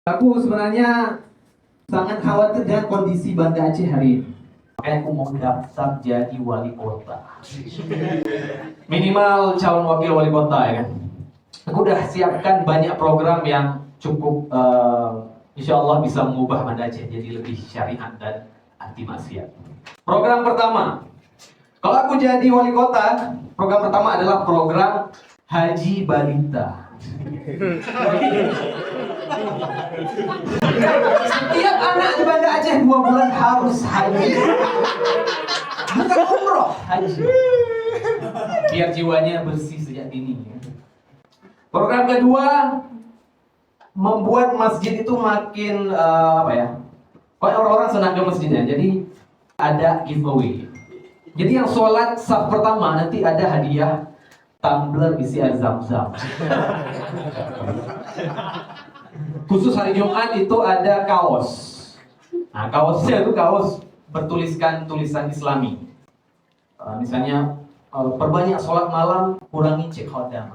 Aku sebenarnya sangat khawatir dengan kondisi Banda Aceh hari ini. Makanya aku mau daftar jadi wali kota. Minimal calon wakil wali kota ya kan. Aku udah siapkan banyak program yang cukup insya Allah bisa mengubah Banda Aceh jadi lebih syariat dan anti maksiat. Program pertama, kalau aku jadi wali kota, program pertama adalah program Haji Balita. Setiap anak di Banda Aceh 2 bulan harus haji. Bukan umroh, haji. Biar jiwanya bersih sejak dini. Program kedua, membuat masjid itu makin pokoknya orang-orang senang ke masjidnya. Jadi ada giveaway. Jadi yang sholat saf pertama nanti ada hadiah tumbler isi air zam-zam. Khusus hari Jumat itu ada kaos. Nah, kaosnya itu kaos bertuliskan tulisan Islami. Misalnya perbanyak sholat malam, kurangi cek khodam.